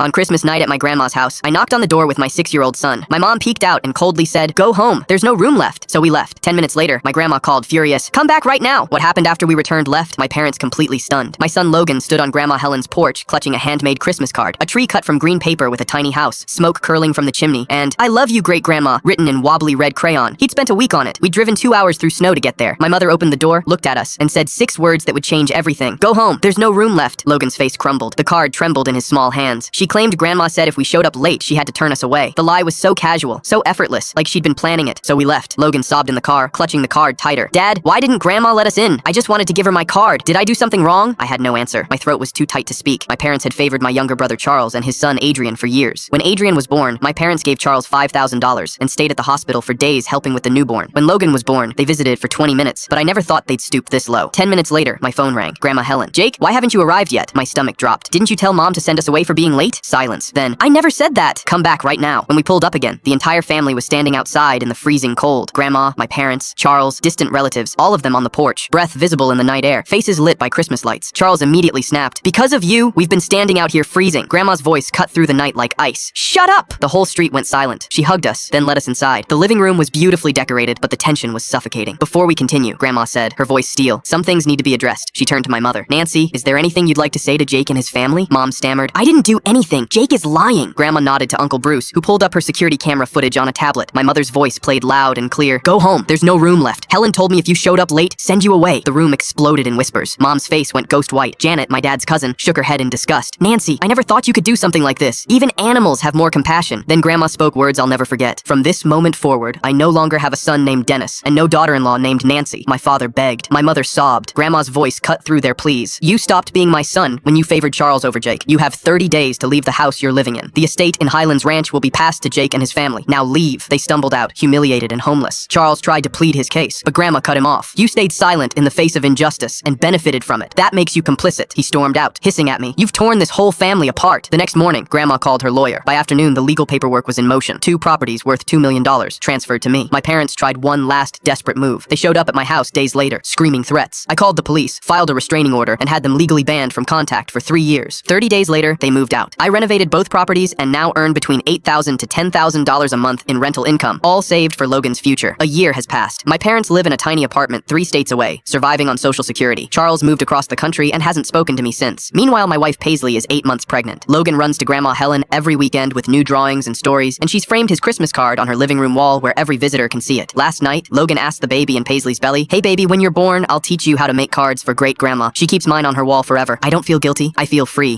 On Christmas night at my grandma's house, I knocked on the door with my 6-year-old son. My mom peeked out and coldly said, "Go home. There's no room left." So we left. 10 minutes later, my grandma called, furious, "Come back right now." What happened after we returned left my parents completely stunned. My son Logan stood on Grandma Helen's porch, clutching a handmade Christmas card, a tree cut from green paper with a tiny house, smoke curling from the chimney, and "I love you, great-grandma," written in wobbly red crayon. He'd spent a week on it. We'd driven 2 hours through snow to get there. My mother opened the door, looked at us, and said 6 words that would change everything. "Go home. There's no room left." Logan's face crumbled. The card trembled in his small hands. She claimed Grandma said if we showed up late, she had to turn us away. The lie was so casual, so effortless, like she'd been planning it. So we left. Logan sobbed in the car, clutching the card tighter. "Dad, why didn't Grandma let us in? I just wanted to give her my card. Did I do something wrong?" I had no answer. My throat was too tight to speak. My parents had favored my younger brother Charles and his son Adrian for years. When Adrian was born, my parents gave Charles $5,000 and stayed at the hospital for days helping with the newborn. When Logan was born, they visited for 20 minutes, but I never thought they'd stoop this low. 10 minutes later, my phone rang. Grandma Helen. "Jake, why haven't you arrived yet?" My stomach dropped. "Didn't you tell Mom to send us away for being late?" Silence. Then, "I never said that. Come back right now." When we pulled up again, the entire family was standing outside in the freezing cold. Grandma, my parents, Charles, distant relatives, all of them on the porch, breath visible in the night air, faces lit by Christmas lights. Charles immediately snapped, "Because of you, we've been standing out here freezing." Grandma's voice cut through the night like ice. "Shut up!" The whole street went silent. She hugged us, then let us inside. The living room was beautifully decorated, but the tension was suffocating. "Before we continue," Grandma said, her voice steel, "some things need to be addressed." She turned to my mother. "Nancy, is there anything you'd like to say to Jake and his family?" Mom stammered, "I didn't do anything. Jake is lying." Grandma nodded to Uncle Bruce, who pulled up her security camera footage on a tablet. My mother's voice played loud and clear. "Go home. There's no room left. Helen told me if you showed up late, send you away." The room exploded in whispers. Mom's face went ghost white. Janet, my dad's cousin, shook her head in disgust. "Nancy, I never thought you could do something like this. Even animals have more compassion." Then Grandma spoke words I'll never forget. "From this moment forward, I no longer have a son named Dennis and no daughter-in-law named Nancy." My father begged. My mother sobbed. Grandma's voice cut through their pleas. "You stopped being my son when you favored Charles over Jake. You have 30 days to leave the house you're living in. The estate in Highlands Ranch will be passed to Jake and his family. Now leave." They stumbled out, humiliated and homeless. Charles tried to plead his case, but Grandma cut him off. "You stayed silent in the face of injustice and benefited from it. That makes you complicit." He stormed out, hissing at me. "You've torn this whole family apart." The next morning, Grandma called her lawyer. By afternoon, the legal paperwork was in motion. 2 properties worth $2 million transferred to me. My parents tried one last desperate move. They showed up at my house days later, screaming threats. I called the police, filed a restraining order, and had them legally banned from contact for 3 years. 30 days later, they moved out. I renovated both properties and now earn between $8,000 to $10,000 a month in rental income, all saved for Logan's future. A year has passed. My parents live in a tiny apartment 3 states away, surviving on Social Security. Charles moved across the country and hasn't spoken to me since. Meanwhile, my wife Paisley is 8 months pregnant. Logan runs to Grandma Helen every weekend with new drawings and stories, and she's framed his Christmas card on her living room wall where every visitor can see it. Last night, Logan asked the baby in Paisley's belly, "Hey baby, when you're born, I'll teach you how to make cards for great grandma. She keeps mine on her wall forever. I don't feel guilty. I feel free."